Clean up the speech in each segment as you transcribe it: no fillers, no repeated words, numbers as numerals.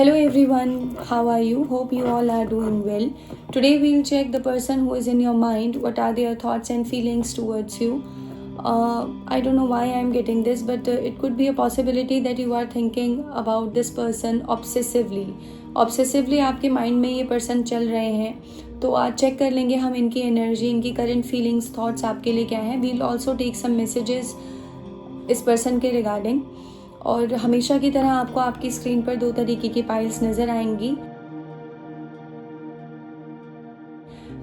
Hello everyone, how are you? Hope you all are doing well. Today we'll check the person who is in your mind. What are their thoughts and feelings towards you? I don't know why I'm getting this, but it could be a possibility that you are thinking about this person obsessively. Obsessively आपके mind में ये person चल रहे हैं, तो आज check कर लेंगे हम इनकी एनर्जी, इनकी करंट फीलिंग्स, थॉट्स आपके लिए क्या है. We'll also take some messages इस पर्सन के रिगार्डिंग. और हमेशा की तरह आपको आपकी स्क्रीन पर 2 तरीके की पाइल्स नज़र आएंगी.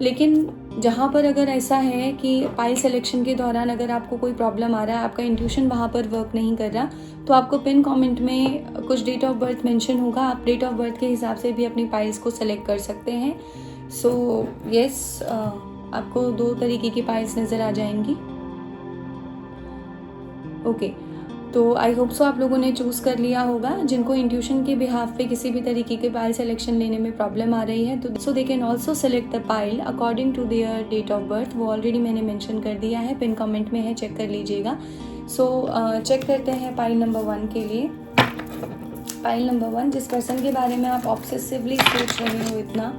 लेकिन जहाँ पर अगर ऐसा है कि पाइल सिलेक्शन के दौरान अगर आपको कोई प्रॉब्लम आ रहा है, आपका इंट्यूशन वहाँ पर वर्क नहीं कर रहा, तो आपको पिन कमेंट में कुछ डेट ऑफ बर्थ मेंशन होगा. आप डेट ऑफ बर्थ के हिसाब से भी अपनी पाइल्स को सेलेक्ट कर सकते हैं. सो यस, आपको 2 तरीके की पाइल्स नज़र आ जाएंगी. ओके, तो आई होप सो आप लोगों ने चूज़ कर लिया होगा. जिनको इंट्यूशन के बिहाफ पे किसी भी तरीके के पाइल सिलेक्शन लेने में प्रॉब्लम आ रही है, तो so they can also select the pile according to their date of birth. वो ऑलरेडी मैंने मेंशन कर दिया है, पिन कमेंट में है, चेक कर लीजिएगा. सो चेक करते हैं पाइल नंबर 1 के लिए. पाइल नंबर 1, जिस पर्सन के बारे में आप ऑब्सेसिवली सोच रहे हो इतना,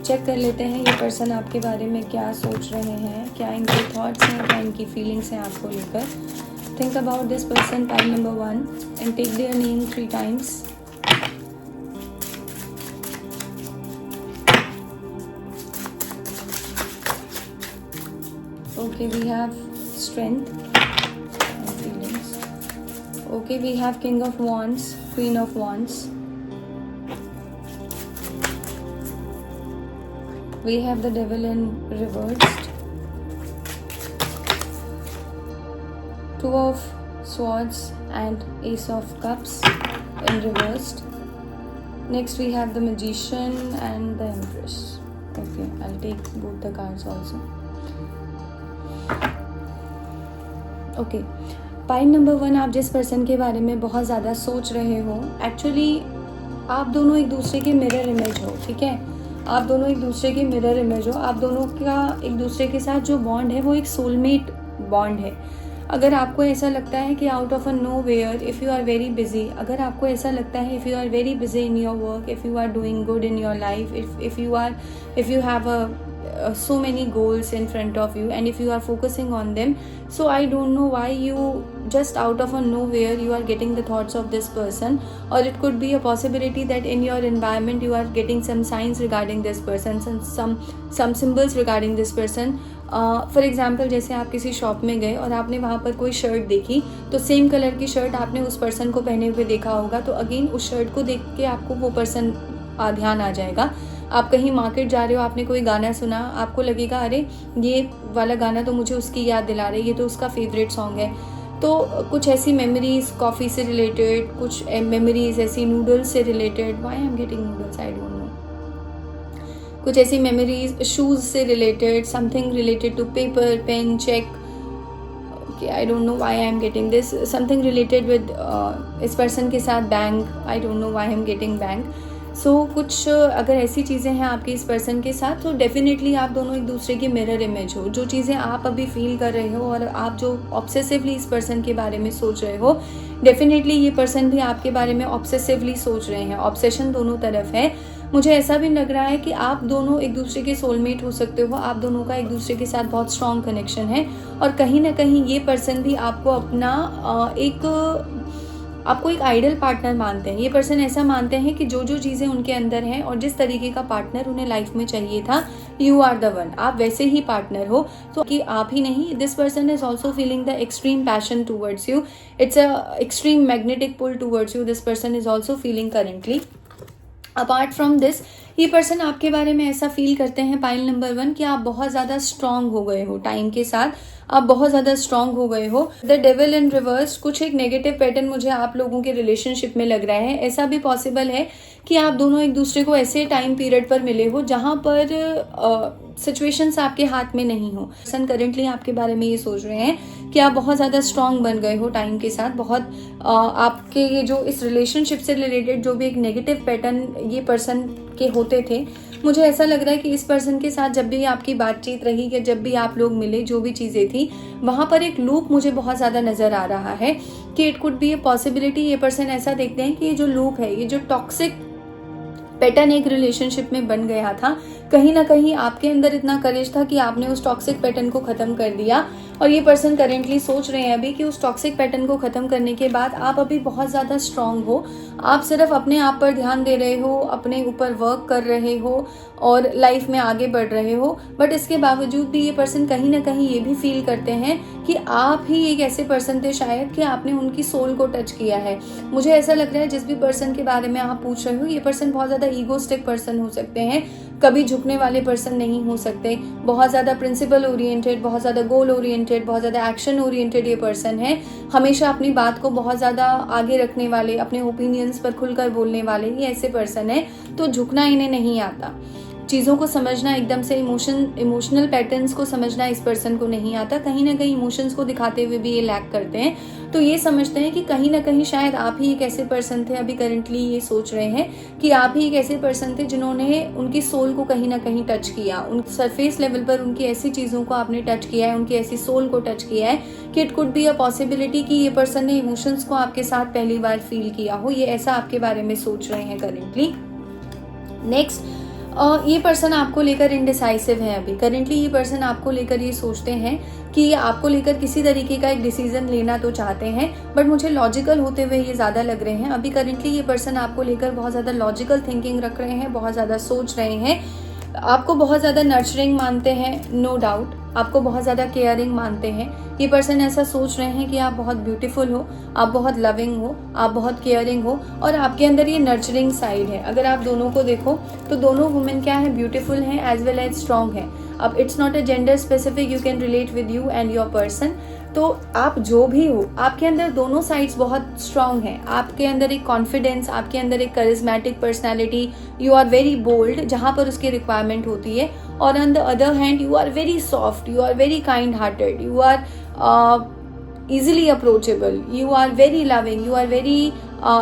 चेक कर लेते हैं ये पर्सन आपके बारे में क्या सोच रहे हैं, क्या इनके थॉट्स हैं, क्या इनकी फीलिंग्स हैं आपको लेकर. Think about this person, pile number 1, and take their name 3 times. Okay, we have strength and feelings. Okay, we have King of Wands, Queen of Wands. We have the Devil in reversed. 2 of Swords and Ace of Cups in reversed. Next we have the Magician and the Empress. Okay, I'll take both the cards also. Okay, pile number 1, आप जिस person के बारे में बहुत ज़्यादा सोच रहे हो, एक्चुअली आप दोनों एक दूसरे के मिरर इमेज हो. ठीक है, आप दोनों एक दूसरे के मिरर इमेज हो. आप दोनों का एक दूसरे के साथ जो बॉन्ड है वो एक सोलमेट बॉन्ड है. अगर आपको ऐसा लगता है कि out of a nowhere, if you are very busy, अगर आपको ऐसा लगता है if you are very busy in your work, if you are doing good in your life, if you have so many goals in front of you, and if you are focusing on them, so I don't know why you just out of a nowhere you are getting the thoughts of this person. Or it could be a possibility that in your environment you are getting some signs regarding this person, some symbols regarding this person. For example, जैसे आप किसी shop में गए और आपने वहाँ पर कोई शर्ट देखी, तो सेम कलर की शर्ट आपने उस पर्सन को पहने हुए देखा होगा, तो अगेन उस शर्ट को देख के आपको वो पर्सन ध्यान आ जाएगा. आप कहीं मार्केट जा रहे हो, आपने कोई गाना सुना, आपको लगेगा अरे ये वाला गाना तो मुझे उसकी याद दिला रही है, ये तो उसका फेवरेट सॉन्ग है. तो कुछ ऐसी मेमोरीज कॉफ़ी से रिलेटेड, कुछ मेमोरीज ऐसी नूडल्स से related, why I am getting noodles, I don't know. कुछ ऐसी मेमोरीज शूज़ से related, something related to paper, pen, check. Okay, I don't know why I am getting this. Something related with इस person के साथ bank, I don't know why I am getting bank. So कुछ अगर ऐसी चीज़ें हैं आपके इस पर्सन के साथ, तो डेफिनेटली आप दोनों एक दूसरे की मिरर इमेज हो. जो चीज़ें आप अभी फील कर रहे हो और आप जो ऑब्सेसिवली इस पर्सन के बारे में सोच रहे हो, डेफिनेटली ये पर्सन भी आपके बारे में ऑब्सेसिवली सोच रहे हैं. ऑब्सेशन दोनों तरफ है. मुझे ऐसा भी लग रहा है कि आप दोनों एक दूसरे के सोलमेट हो सकते हो. आप दोनों का एक दूसरे के साथ बहुत स्ट्रॉन्ग कनेक्शन है, और कहीं ना कहीं ये पर्सन भी आपको अपना आपको एक आइडल पार्टनर मानते हैं. ये पर्सन ऐसा मानते हैं कि जो जो चीज़ें उनके अंदर हैं और जिस तरीके का पार्टनर उन्हें लाइफ में चाहिए था, यू आर द वन, आप वैसे ही पार्टनर हो. तो कि आप ही नहीं, this person is also feeling the extreme passion towards you. It's a extreme magnetic pull towards you, this person is also feeling currently. Apart from this, ये पर्सन आपके बारे में ऐसा फील करते हैं, पाइल नंबर 1, कि आप बहुत ज़्यादा स्ट्रांग हो गए हो टाइम के साथ. आप बहुत ज़्यादा स्ट्रांग हो गए हो. द डेविल इन रिवर्स, कुछ एक नेगेटिव पैटर्न मुझे आप लोगों के रिलेशनशिप में लग रहा है. ऐसा भी पॉसिबल है कि आप दोनों एक दूसरे को ऐसे टाइम पीरियड पर मिले हो जहाँ पर सिचुएशंस आपके हाथ में नहीं हो. पर्सन करेंटली आपके बारे में ये सोच रहे हैं कि आप बहुत ज़्यादा स्ट्रांग बन गए हो टाइम के साथ. बहुत आपके ये जो इस रिलेशनशिप से रिलेटेड जो भी एक नेगेटिव पैटर्न ये पर्सन के होते थे, मुझे ऐसा लग रहा है कि इस पर्सन के साथ जब भी आपकी बातचीत रही या जब भी आप लोग मिले, जो भी चीज़ें थी, वहाँ पर एक लूप मुझे बहुत ज़्यादा नज़र आ रहा है कि it could be a possibility. ये पर्सन ऐसा देखते हैं कि ये जो लूप है, ये जो टॉक्सिक पैटर्न एक रिलेशनशिप में बन गया था, कहीं ना कहीं आपके अंदर इतना करेज था कि आपने उस टॉक्सिक पैटर्न को ख़त्म कर दिया। और ये पर्सन करेंटली सोच रहे हैं अभी कि उस टॉक्सिक पैटर्न को ख़त्म करने के बाद आप अभी बहुत ज़्यादा स्ट्रांग हो, आप सिर्फ अपने आप पर ध्यान दे रहे हो, अपने ऊपर वर्क कर रहे हो और लाइफ में आगे बढ़ रहे हो। बट इसके बावजूद भी ये पर्सन कहीं ना कहीं ये भी फील करते हैं कि आप ही एक ऐसे पर्सन थे शायद कि आपने उनकी सोल को टच किया है। मुझे ऐसा लग रहा है जिस भी पर्सन के बारे में आप पूछ रहे हो, ये पर्सन बहुत ज़्यादा ईगोस्टिक पर्सन हो सकते हैं, कभी झुकने वाले पर्सन नहीं हो सकते, बहुत ज़्यादा प्रिंसिपल ओरिएंटेड, बहुत ज़्यादा गोल ओरिएंटेड, बहुत ज़्यादा एक्शन ओरिएंटेड ये पर्सन है। हमेशा अपनी बात को बहुत ज़्यादा आगे रखने वाले, अपने ओपिनियंस पर खुलकर बोलने वाले ये ऐसे पर्सन है। तो झुकना इन्हें नहीं आता, चीज़ों को समझना, एकदम से इमोशनल पैटर्न्स को समझना इस पर्सन को नहीं आता। कहीं ना कहीं इमोशंस को दिखाते हुए भी ये लैक करते हैं। तो ये समझते हैं कि कहीं ना कहीं शायद आप ही एक ऐसे पर्सन थे, अभी करंटली ये सोच रहे हैं कि आप ही एक ऐसे पर्सन थे जिन्होंने उनकी सोल को कहीं ना कहीं टच किया, उन सरफेस लेवल पर उनकी ऐसी चीज़ों को आपने टच किया है, उनकी ऐसी सोल को टच किया है कि it could be a possibility कि ये पर्सन ने इमोशंस को आपके साथ पहली बार फील किया हो। ये ऐसा आपके बारे में सोच रहे हैं करेंटली। नेक्स्ट, ये पर्सन आपको लेकर इनडिसाइसिव है अभी। करेंटली ये पर्सन आपको लेकर ये सोचते हैं कि आपको लेकर किसी तरीके का एक डिसीजन लेना तो चाहते हैं, बट मुझे लॉजिकल होते हुए ये ज़्यादा लग रहे हैं। अभी करेंटली ये पर्सन आपको लेकर बहुत ज़्यादा लॉजिकल थिंकिंग रख रहे हैं, बहुत ज़्यादा सोच रहे हैं, आपको बहुत ज़्यादा नर्चरिंग मानते हैं, नो डाउट, आपको बहुत ज़्यादा केयरिंग मानते हैं। ये पर्सन ऐसा सोच रहे हैं कि आप बहुत ब्यूटीफुल हो, आप बहुत लविंग हो, आप बहुत केयरिंग हो और आपके अंदर ये नर्चरिंग साइड है। अगर आप दोनों को देखो तो दोनों वुमेन क्या है, ब्यूटीफुल हैं एज वेल एज स्ट्रॉन्ग है। अब it's not a gender specific, you can relate with you and your person. तो आप जो भी हो, आपके अंदर दोनों साइड्स बहुत स्ट्रांग हैं। आपके अंदर एक कॉन्फिडेंस, आपके अंदर एक charismatic personality, you are very bold जहाँ पर उसकी रिक्वायरमेंट होती है, और on the other hand you are very soft, you are very kind hearted, you are easily approachable, you are very loving, you are very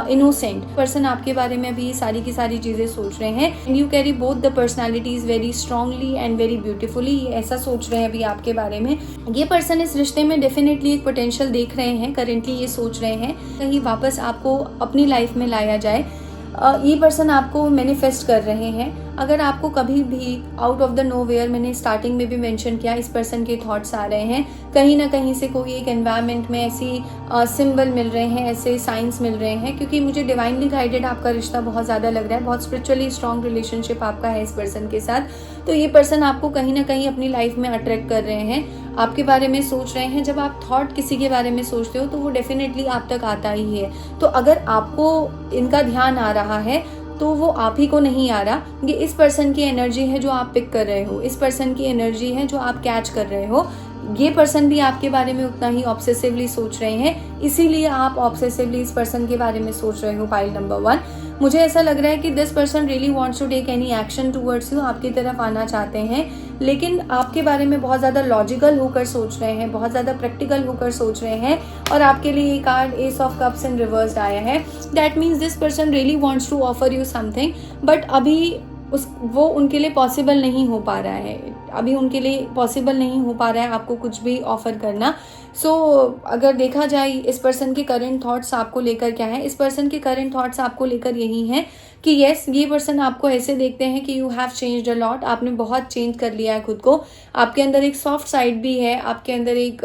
innocent। Person आपके बारे में भी सारी की सारी चीज़ें सोच रहे हैं। and you carry both the personalities very strongly and very beautifully। ये ऐसा सोच रहे हैं अभी आपके बारे में। ये पर्सन इस रिश्ते में डेफिनेटली एक पोटेंशियल देख रहे हैं, करेंटली ये सोच रहे हैं कहीं वापस आपको अपनी लाइफ में लाया जाए। ये पर्सन आपको मैनिफेस्ट कर रहे हैं। अगर आपको कभी भी आउट ऑफ द नोवेयर, मैंने स्टार्टिंग में भी मेंशन किया, इस पर्सन के थॉट्स आ रहे हैं, कहीं ना कहीं से कोई एक एनवायरनमेंट में ऐसी सिंबल मिल रहे हैं, ऐसे साइंस मिल रहे हैं, क्योंकि मुझे डिवाइनली गाइडेड आपका रिश्ता बहुत ज़्यादा लग रहा है, बहुत स्पिरिचुअली स्ट्रॉन्ग रिलेशनशिप आपका है इस पर्सन के साथ। तो ये पर्सन आपको कहीं ना कहीं अपनी लाइफ में अट्रैक्ट कर रहे हैं, आपके बारे में सोच रहे हैं। जब आप थॉट किसी के बारे में सोचते हो तो वो डेफिनेटली आप तक आता ही है। तो अगर आपको इनका ध्यान आ रहा है तो वो आप ही को नहीं आ रहा, ये इस पर्सन की एनर्जी है जो आप पिक कर रहे हो, इस पर्सन की एनर्जी है जो आप कैच कर रहे हो। ये पर्सन भी आपके बारे में उतना ही ऑब्सेसिवली सोच रहे हैं, इसीलिए आप ऑब्सेसिवली इस पर्सन के बारे में सोच रहे हो। पाइल नंबर 1, मुझे ऐसा लग रहा है कि this person really wants to take any action towards you, आपकी तरफ आना चाहते हैं, लेकिन आपके बारे में बहुत ज़्यादा लॉजिकल होकर सोच रहे हैं, बहुत ज़्यादा प्रैक्टिकल होकर सोच रहे हैं। और आपके लिए ये card ace of cups in reversed आया है। That means this person really wants to offer you something, but अभी वो उनके लिए पॉसिबल नहीं हो पा रहा है, अभी उनके लिए पॉसिबल नहीं हो पा रहा है आपको कुछ भी ऑफर करना। सो अगर देखा जाए इस पर्सन के करंट थॉट्स आपको लेकर क्या है, इस पर्सन के करंट थॉट्स आपको लेकर यही हैं कि यस, ये पर्सन आपको ऐसे देखते हैं कि you have changed a lot, आपने बहुत चेंज कर लिया है खुद को, आपके अंदर एक सॉफ्ट साइड भी है, आपके अंदर एक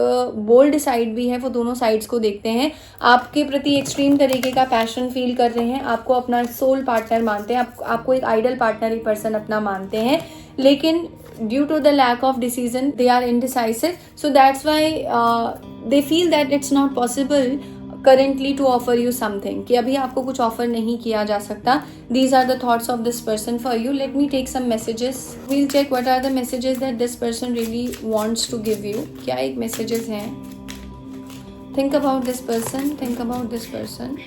बोल्ड साइड भी है, वो दोनों साइड्स को देखते हैं। आपके प्रति एक्सट्रीम तरीके का पैशन फील कर रहे हैं, आपको अपना सोल पार्टनर मानते हैं, आपको एक आइडल पार्टनर ये पर्सन अपना मानते हैं, लेकिन due to the lack of decision they are indecisive, so that's why they feel that it's not possible currently to offer you something, कि अभी आपको कुछ ऑफर नहीं किया जा सकता। These are the thoughts of this person for you. Let me take some messages. We'll check what are the messages that this person really wants to give you. क्या एक messages हैं? Think about this person. Think about this person.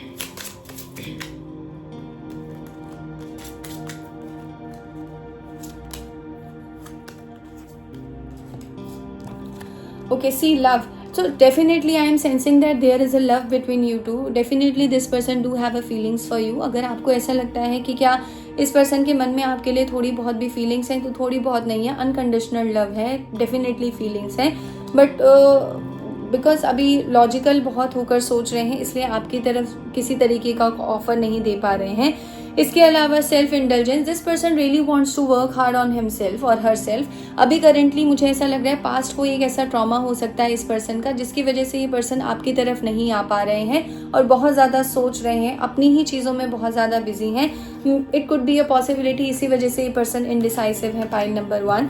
Okay, see, love. So definitely I am sensing that there is a love between you two. Definitely this person do have a feelings for you. अगर आपको ऐसा लगता है कि क्या इस person के मन में आपके लिए थोड़ी बहुत भी फीलिंग्स हैं, तो थोड़ी बहुत नहीं है, अनकंडीशनल लव है, डेफिनेटली फीलिंग्स हैं, बट बिकॉज अभी लॉजिकल बहुत होकर सोच रहे हैं, इसलिए आपकी तरफ किसी तरीके का ऑफर नहीं दे पा रहे हैं। इसके अलावा self indulgence, this person really wants to work hard on himself और हर सेल्फ। अभी करेंटली मुझे ऐसा लग रहा है पास्ट कोई एक ऐसा ट्रॉमा हो सकता है इस पर्सन का जिसकी वजह से ये पर्सन आपकी तरफ नहीं आ पा रहे हैं और बहुत ज़्यादा सोच रहे हैं, अपनी ही चीज़ों में बहुत ज़्यादा बिजी हैं। It could be a possibility इसी वजह से ये पर्सन इनडिसाइसिव है, pile number 1।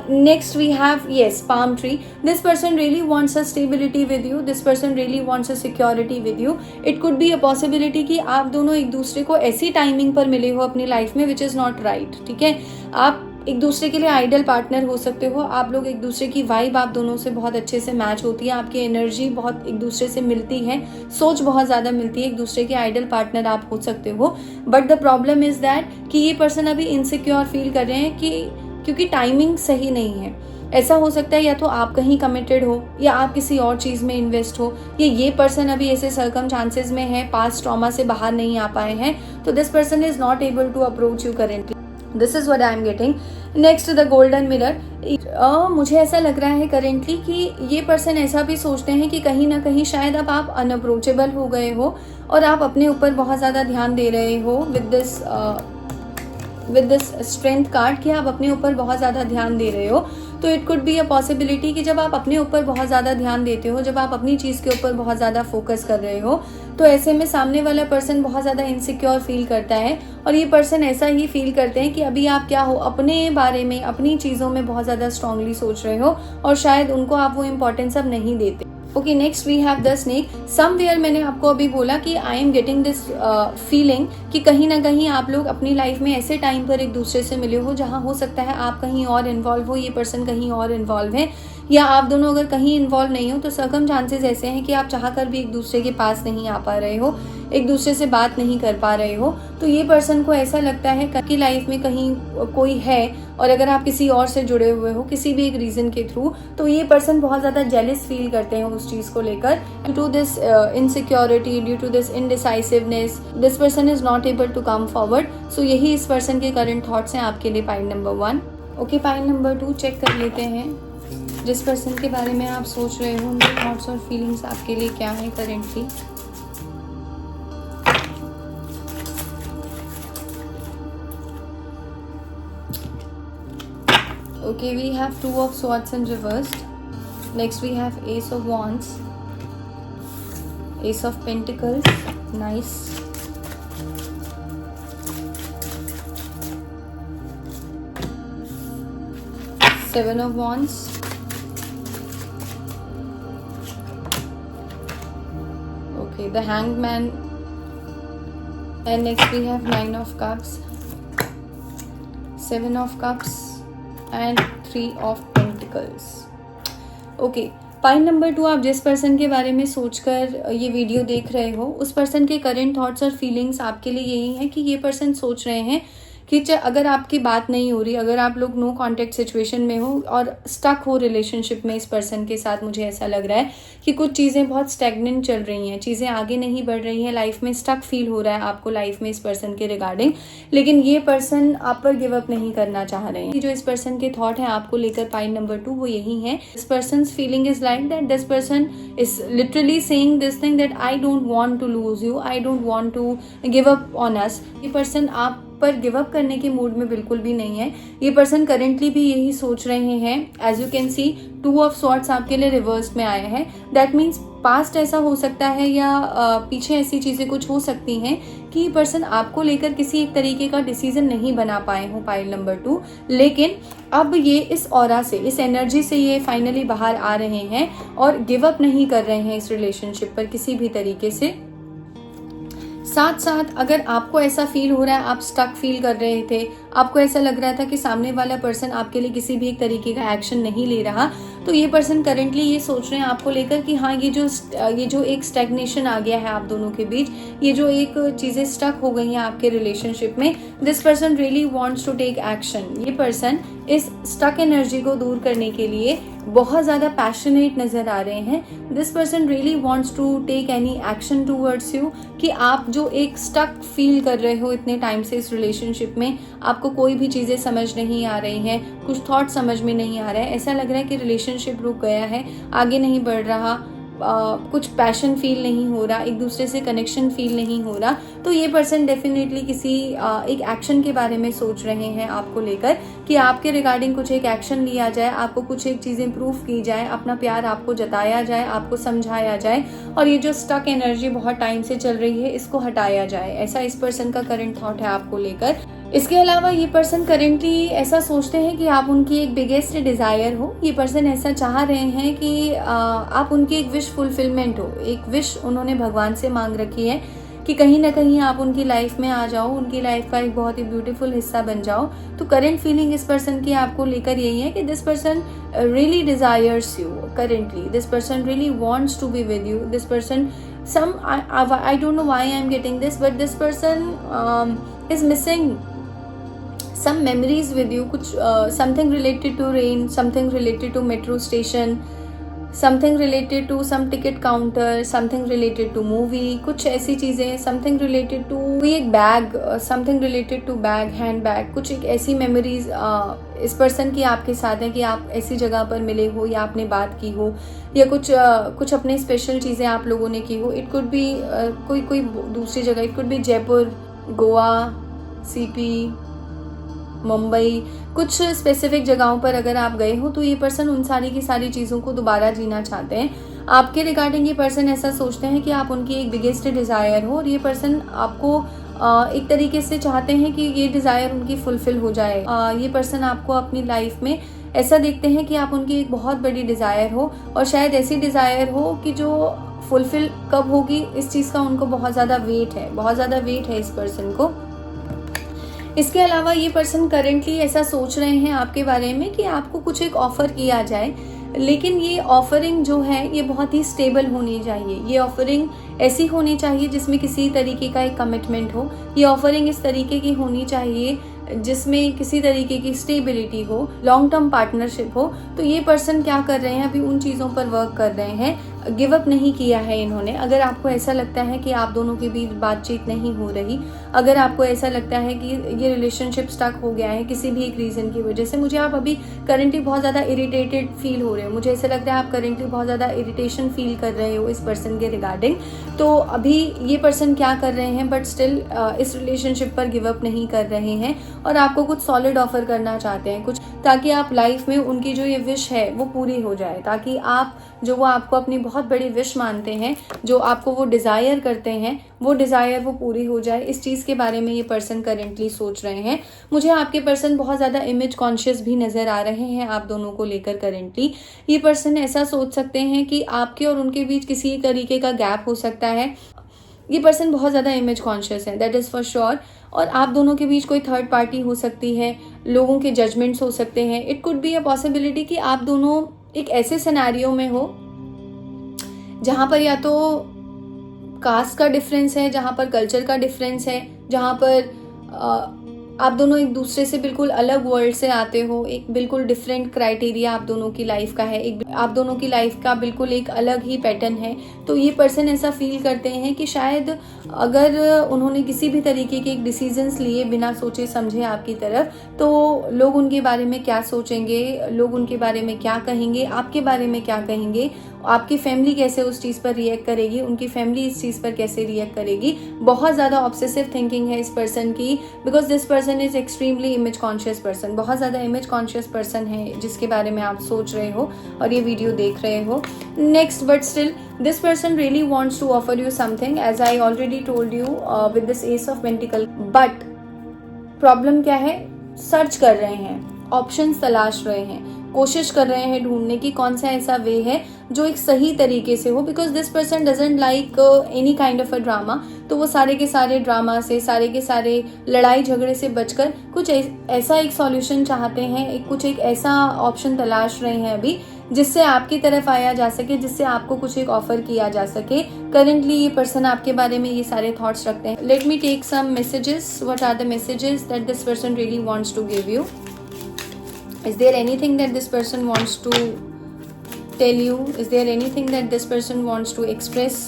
Next we have, yes, palm tree. This person really wants a stability with you. This person really wants a security with you. It could be a possibility कि आप दोनों एक दूसरे को ऐसी timing पर मिले हो अपनी लाइफ में which is not right, ठीक है। आप एक दूसरे के लिए आइडल पार्टनर हो सकते हो, आप लोग एक दूसरे की वाइब आप दोनों से बहुत अच्छे से मैच होती है, आपकी एनर्जी बहुत एक दूसरे से मिलती है, सोच बहुत ज़्यादा मिलती है, एक दूसरे के आइडल पार्टनर आप हो सकते हो। But the problem is that कि ये पर्सन अभी इनसिक्योर फील कर रहे हैं कि क्योंकि टाइमिंग सही नहीं है। ऐसा हो सकता है या तो आप कहीं कमिटेड हो या आप किसी और चीज़ में इन्वेस्ट हो, ये पर्सन अभी ऐसे सर्कमस्टांसेस में है, पास्ट ट्रॉमा से बाहर नहीं आ पाए हैं, तो this person is not able to approach you currently. This is what I am getting. Next the golden mirror. मुझे ऐसा लग रहा है करेंटली कि ये पर्सन ऐसा भी सोचते हैं कि कहीं ना कहीं शायद अब आप अनअप्रोचेबल हो गए हो और आप अपने ऊपर बहुत ज़्यादा ध्यान दे रहे हो विद दिस स्ट्रेंथ कार्ड कि आप अपने ऊपर बहुत ज़्यादा ध्यान दे रहे हो। तो it could be a possibility कि जब आप अपने ऊपर बहुत ज़्यादा ध्यान देते हो, जब आप अपनी चीज़ के ऊपर बहुत ज़्यादा फोकस कर रहे हो, तो ऐसे में सामने वाला पर्सन बहुत ज़्यादा इनसिक्योर फील करता है और ये पर्सन ऐसा ही फील करते हैं कि अभी आप क्या हो, अपने बारे में, अपनी चीज़ों में बहुत ज़्यादा स्ट्रांगली सोच रहे हो और शायद उनको आप वो इम्पोर्टेंस अब नहीं देते। Okay, next we have the snake. Somewhere मैंने आपको अभी बोला कि I am getting this feeling कि कहीं ना कहीं आप लोग अपनी लाइफ में ऐसे टाइम पर एक दूसरे से मिले हो जहां हो सकता है आप कहीं और इन्वॉल्व हो, ये पर्सन कहीं और इन्वॉल्व है, या आप दोनों अगर कहीं इन्वॉल्व नहीं हो तो सर्कमस्टांसेस ऐसे हैं कि आप चाह कर भी एक दूसरे के पास नहीं आ पा रहे हो, एक दूसरे से बात नहीं कर पा रहे हो। तो ये पर्सन को ऐसा लगता है कि लाइफ में कहीं कोई है और अगर आप किसी और से जुड़े हुए हो किसी भी एक रीज़न के थ्रू, तो ये पर्सन बहुत ज़्यादा जेलस फील करते हैं उस चीज़ को लेकर। Due to this insecurity, due to this indecisiveness, this person is not able to come forward. So यही इस पर्सन के करंट थॉट्स हैं आपके लिए, pile number 1। Okay, pile number 2 check कर लेते हैं जिस पर्सन के बारे में आप सोच रहे हो, उनके थॉट्स और फीलिंग्स आपके लिए क्या है currently. Okay, we have 2 of swords in reversed. Next we have ace of wands, ace of pentacles, nice. Seven of wands. Okay, the hanged man. And next we have 9 of cups, 7 of cups and 3 of pentacles. Okay, pile number 2 आप जिस person के बारे में सोचकर ये video देख रहे हो उस पर्सन के करंट थॉट्स और फीलिंग्स आपके लिए यही है कि ये पर्सन सोच रहे हैं कि अगर आपकी बात नहीं हो रही, अगर आप लोग नो कॉन्टेक्ट सिचुएशन में हो और स्टक हो रिलेशनशिप में इस पर्सन के साथ, मुझे ऐसा लग रहा है कि कुछ चीज़ें बहुत स्टैग्नेंट चल रही हैं, चीज़ें आगे नहीं बढ़ रही हैं, लाइफ में स्टक फील हो रहा है आपको लाइफ में इस पर्सन के रिगार्डिंग। लेकिन ये पर्सन आप पर गिव अप नहीं करना चाह रहे हैं। जो इस पर्सन के थॉट है आपको लेकर, पाइल नंबर 2, वो यही है। This person feeling is like that this person is literally saying this thing that I don't want to lose you, I don't want to give up on us. ये पर्सन आप पर गिव अप करने के mood में बिल्कुल भी नहीं है। ये पर्सन करेंटली भी यही सोच रहे हैं। As you can see 2 of swords आपके लिए रिवर्स में आया है। दैट मीन्स पास्ट ऐसा हो सकता है या पीछे ऐसी चीज़ें कुछ हो सकती हैं कि ये पर्सन आपको लेकर किसी एक तरीके का डिसीजन नहीं बना पाए हो, पाइल नंबर 2। लेकिन अब ये इस ऑरा से, इस एनर्जी से ये फाइनली बाहर आ रहे हैं और गिव अप नहीं कर रहे हैं इस रिलेशनशिप पर किसी भी तरीके से। साथ साथ अगर आपको ऐसा फील हो रहा है, आप स्टक फील कर रहे थे, आपको ऐसा लग रहा था कि सामने वाला पर्सन आपके लिए किसी भी एक तरीके का एक्शन नहीं ले रहा, तो ये पर्सन करेंटली ये सोच रहे हैं आपको लेकर कि हाँ, ये जो एक स्टैग्नेशन आ गया है आप दोनों के बीच, ये जो एक चीज़ें स्टक हो गई हैं आपके रिलेशनशिप में, this person really wants to take action. ये पर्सन इस स्टक एनर्जी को दूर करने के लिए बहुत ज़्यादा पैशनेट नज़र आ रहे हैं। This person really wants to take any action towards you, कि आप जो एक स्टक फील कर रहे हो इतने टाइम से इस रिलेशनशिप में, आपको कोई भी चीज़ें समझ नहीं आ रही हैं, कुछ थॉट समझ में नहीं आ रहा है, ऐसा लग रहा है कि रिलेशनशिप रुक गया है, आगे नहीं बढ़ रहा, कुछ पैशन फील नहीं हो रहा, एक दूसरे से कनेक्शन फील नहीं हो रहा, तो ये पर्सन डेफिनेटली किसी एक एक्शन के बारे में सोच रहे हैं आपको लेकर, कि आपके रिगार्डिंग कुछ एक एक्शन लिया जाए, आपको कुछ एक चीज़ें प्रूव की जाए, अपना प्यार आपको जताया जाए, आपको समझाया जाए, और ये जो स्टक एनर्जी बहुत टाइम से चल रही है इसको हटाया जाए। ऐसा इस पर्सन का करंट थॉट है आपको लेकर। इसके अलावा ये पर्सन करेंटली ऐसा सोचते हैं कि आप उनकी एक बिगेस्ट डिज़ायर हो। ये पर्सन ऐसा चाह रहे हैं कि आप उनकी एक विश फुलफिलमेंट हो। एक विश उन्होंने भगवान से मांग रखी है कि कहीं ना कहीं आप उनकी लाइफ में आ जाओ, उनकी लाइफ का एक बहुत ही ब्यूटीफुल हिस्सा बन जाओ। तो करंट फीलिंग इस पर्सन की आपको लेकर यही है कि this person really desires you currently, this person really wants to be with you, this person I don't know why I'm getting this, but this person is missing some memories with you, कुछ something related to rain, something related to metro station, something related to some ticket counter, something related to movie, कुछ ऐसी चीज़ें, something related to कोई एक bag, something related to bag, hand bag, कुछ एक ऐसी memories इस पर्सन की आपके साथ है कि आप ऐसी जगह पर मिले हो या आपने बात की हो, या कुछ अपने स्पेशल चीज़ें आप लोगों ने की हो। इट कुड बी कोई दूसरी जगह, it could be Jaipur, Goa, CP, Mumbai, कुछ स्पेसिफिक जगहों पर अगर आप गए हो तो ये पर्सन उन सारी की सारी चीज़ों को दोबारा जीना चाहते हैं। आपके रिगार्डिंग ये पर्सन ऐसा सोचते हैं कि आप उनकी एक बिगेस्ट डिज़ायर हो, और ये पर्सन आपको एक तरीके से चाहते हैं कि ये डिज़ायर उनकी फुलफिल हो जाए। ये पर्सन आपको अपनी लाइफ में ऐसा देखते हैं कि आप उनकी एक बहुत बड़ी डिज़ायर हो, और शायद ऐसी डिज़ायर हो कि जो फुलफिल कब होगी इस चीज़ का उनको बहुत ज़्यादा वेट है, बहुत ज़्यादा वेट है इस पर्सन को। इसके अलावा ये पर्सन करेंटली ऐसा सोच रहे हैं आपके बारे में कि आपको कुछ एक ऑफ़र किया जाए, लेकिन ये ऑफरिंग जो है ये बहुत ही स्टेबल होनी चाहिए। ये ऑफरिंग ऐसी होनी चाहिए जिसमें किसी तरीके का एक कमिटमेंट हो। ये ऑफरिंग इस तरीके की होनी चाहिए जिसमें किसी तरीके की स्टेबिलिटी हो, लॉन्ग टर्म पार्टनरशिप हो। तो ये पर्सन क्या कर रहे हैं, अभी उन चीज़ों पर वर्क कर रहे हैं, गिव अप नहीं किया है इन्होंने। अगर आपको ऐसा लगता है कि आप दोनों के बीच बातचीत नहीं हो रही, अगर आपको ऐसा लगता है कि ये रिलेशनशिप स्टक हो गया है किसी भी एक रीज़न की वजह से, मुझे आप अभी करेंटली बहुत ज़्यादा इरिटेटेड फील हो रहे हो, मुझे ऐसा लगता है आप करेंटली बहुत ज़्यादा इरिटेशन फील कर रहे हो इस पर्सन के रिगार्डिंग, तो अभी ये पर्सन क्या कर रहे हैं, बट स्टिल इस रिलेशनशिप पर गिव अप नहीं कर रहे हैं और आपको कुछ सॉलिड ऑफर करना चाहते हैं, कुछ ताकि आप लाइफ में उनकी जो ये विश है वो पूरी हो जाए, ताकि आप जो वो आपको अपनी बहुत बड़ी विश मानते हैं, जो आपको वो डिज़ायर करते हैं, वो डिज़ायर वो पूरी हो जाए। इस चीज़ के बारे में ये पर्सन करेंटली सोच रहे हैं। मुझे आपके पर्सन बहुत ज़्यादा इमेज कॉन्शियस भी नज़र आ रहे हैं आप दोनों को लेकर करेंटली। ये पर्सन ऐसा सोच सकते हैं कि आपके और उनके बीच किसी तरीके का गैप हो सकता है। ये पर्सन बहुत ज़्यादा इमेज कॉन्शियस है, दैट इज़ फॉर श्योर। और आप दोनों के बीच कोई थर्ड पार्टी हो सकती है, लोगों के जजमेंट्स हो सकते हैं। It could be a possibility कि आप दोनों एक ऐसे सिनेरियो में हो जहाँ पर या तो कास्ट का डिफरेंस है, जहाँ पर कल्चर का डिफरेंस है, जहाँ पर आप दोनों एक दूसरे से बिल्कुल अलग वर्ल्ड से आते हो, एक बिल्कुल डिफरेंट क्राइटेरिया आप दोनों की लाइफ का है, एक आप दोनों की लाइफ का बिल्कुल एक अलग ही पैटर्न है। तो ये पर्सन ऐसा फील करते हैं कि शायद अगर उन्होंने किसी भी तरीके के डिसीजंस लिए बिना सोचे समझे आपकी तरफ, तो लोग उनके बारे में क्या सोचेंगे, लोग उनके बारे में क्या कहेंगे, आपके बारे में क्या कहेंगे, आपकी फैमिली कैसे उस चीज़ पर रिएक्ट करेगी, उनकी फैमिली इस चीज़ पर कैसे रिएक्ट करेगी। बहुत ज़्यादा ऑब्सेसिव थिंकिंग है इस पर्सन की, because this person is extremely image conscious person. बहुत ज़्यादा इमेज कॉन्शियस पर्सन है जिसके बारे में आप सोच रहे हो और ये वीडियो देख रहे हो। Next, but still this person really wants to offer you something, as I already told you with this ace of pentacle. But problem क्या है, सर्च कर रहे हैं, ऑप्शंस तलाश रहे हैं, कोशिश कर रहे हैं ढूंढने की कौन सा ऐसा वे है जो एक सही तरीके से हो। Because this person doesn't like any kind of a drama. तो वो सारे के सारे ड्रामा से, सारे के सारे लड़ाई झगड़े से बचकर कुछ ऐसा एक सॉल्यूशन चाहते हैं, कुछ एक ऐसा ऑप्शन तलाश रहे हैं अभी जिससे आपकी तरफ आया जा सके, जिससे आपको कुछ एक ऑफर किया जा सके। करेंटली ये पर्सन आपके बारे में ये सारे थॉट्स रखते हैं। Let me take some messages. What are the messages that this person really wants to give you? Is there anything that this person wants to tell you? Is there anything that this person wants to express?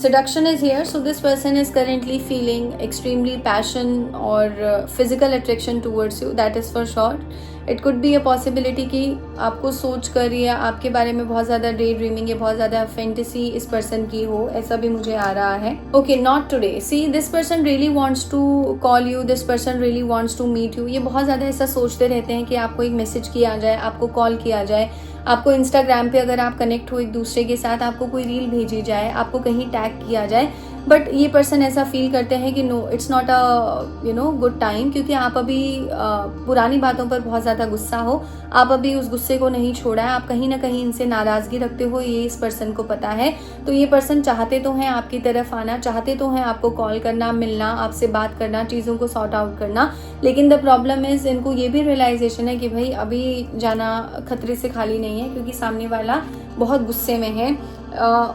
seduction is here, so this person is currently feeling extremely passion or physical attraction towards you, that is for sure. It could be a possibility कि आपको सोच कर या आपके बारे में बहुत ज़्यादा डे ड्रीमिंग या बहुत ज़्यादा फैंटेसी इस पर्सन की हो, ऐसा भी मुझे आ रहा है. Okay, not today. See, this person really wants to call you, this person really wants to meet you. ये बहुत ज़्यादा ऐसा सोचते रहते हैं कि आपको एक मैसेज किया जाए, आपको कॉल किया जाए, आपको इंस्टाग्राम पे अगर आप कनेक्ट हो एक दूसरे के साथ, आपको कोई रील भेजी जाए, आपको कहीं टैग किया जाए. बट ये पर्सन ऐसा फील करते हैं कि no, it's not a good time, क्योंकि आप अभी पुरानी बातों पर बहुत ज़्यादा गुस्सा हो, आप अभी उस गुस्से को नहीं छोड़ा है, आप कहीं ना कहीं इनसे नाराज़गी रखते हो, ये इस पर्सन को पता है. तो ये पर्सन चाहते तो हैं आपकी तरफ आना, चाहते तो हैं आपको कॉल करना, मिलना, आपसे बात करना, चीज़ों को सॉर्ट आउट करना. लेकिन द प्रॉब्लम इज़, इनको ये भी रियलाइजेशन है कि भाई अभी जाना खतरे से खाली नहीं है, क्योंकि सामने वाला बहुत गुस्से में है.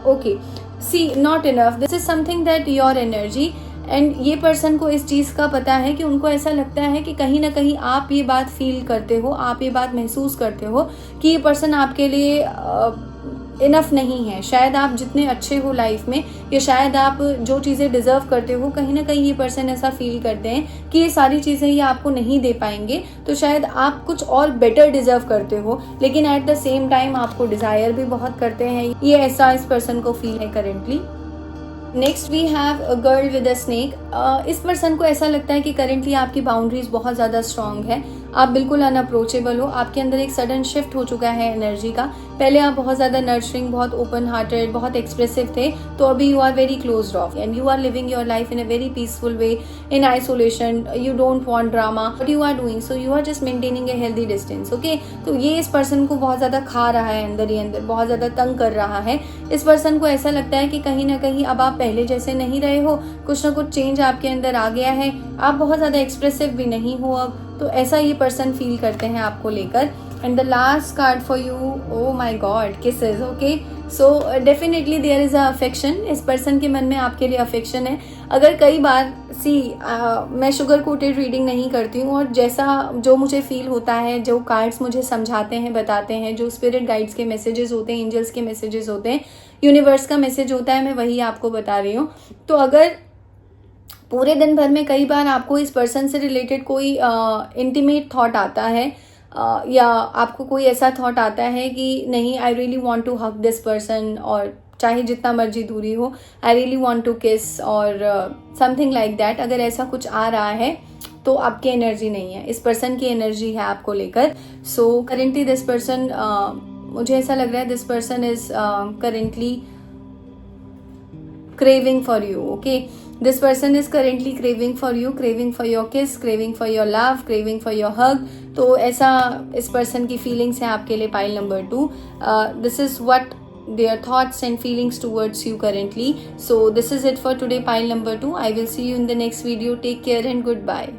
Okay, see, not enough, this is something that your energy. And ये पर्सन को इस चीज़ का पता है कि उनको ऐसा लगता है कि कहीं ना कहीं आप ये बात फील करते हो, आप ये बात महसूस करते हो कि ये पर्सन आपके लिए इनफ नहीं है. शायद आप जितने अच्छे हो लाइफ में, या शायद आप जो चीज़ें डिज़र्व करते हो, कहीं ना कहीं ये पर्सन ऐसा फील करते हैं कि ये सारी चीज़ें ये आपको नहीं दे पाएंगे. तो शायद आप कुछ और बेटर डिज़र्व करते हो, लेकिन एट द सेम टाइम आपको डिज़ायर भी बहुत करते हैं. ये ऐसा इस पर्सन को फील है currently. Next we have a girl with a snake. इस पर्सन को ऐसा लगता है कि करेंटली आपकी बाउंड्रीज बहुत ज़्यादा स्ट्रांग है, आप बिल्कुल अनअप्रोचेबल हो, आपके अंदर एक सडन शिफ्ट हो चुका है एनर्जी का. पहले आप बहुत ज़्यादा नर्चरिंग, बहुत ओपन हार्टेड, बहुत एक्सप्रेसिव थे, तो अभी you are very closed off and you are living your life in a very peaceful way, in isolation. You don't want drama, but you are doing so, you are just maintaining a healthy distance. Okay, तो ये इस person को बहुत ज़्यादा खा रहा है, अंदर ही अंदर बहुत ज़्यादा तंग कर रहा है. इस पर्सन को ऐसा लगता है कि कहीं ना कहीं अब आप पहले जैसे नहीं रहे हो, कुछ ना कुछ चेंज आपके अंदर आ गया है, आप बहुत ज़्यादा एक्सप्रेसिव भी नहीं हो अब. तो ऐसा ये पर्सन फील करते हैं आपको लेकर. And the last card for you, oh my god, kisses. Okay, so definitely there is a affection. इस पर्सन के मन में आपके लिए अफेक्शन है. अगर कई बार मैं शुगर कोटेड रीडिंग नहीं करती हूँ, और जैसा जो मुझे फील होता है, जो कार्ड्स मुझे समझाते हैं, बताते हैं, जो स्पिरिट गाइड्स के मैसेजेस होते हैं, एंजल्स के मैसेजेस होते हैं, यूनिवर्स का मैसेज होता है, मैं वही आपको बता रही हूँ. तो अगर पूरे दिन भर में कई बार आपको इस पर्सन से रिलेटेड कोई इंटीमेट थॉट आता है, या आपको कोई ऐसा थॉट आता है कि नहीं, I really want to hug this person, और चाहे जितना मर्जी दूरी हो, आई रियली वांट टू किस, और समथिंग लाइक दैट, अगर ऐसा कुछ आ रहा है तो आपकी एनर्जी नहीं है, इस पर्सन की एनर्जी है आपको लेकर. सो करेंटली दिस पर्सन, मुझे ऐसा लग रहा है this person is currently craving for you. Okay, this person is currently craving for you, craving for your kiss, craving for your love, craving for your hug. तो ऐसा इस person की feelings है आपके लिए, pile number 2. This is what their thoughts and feelings towards you currently. So this is it for today, pile number 2. I will see you in the next video. Take care and goodbye.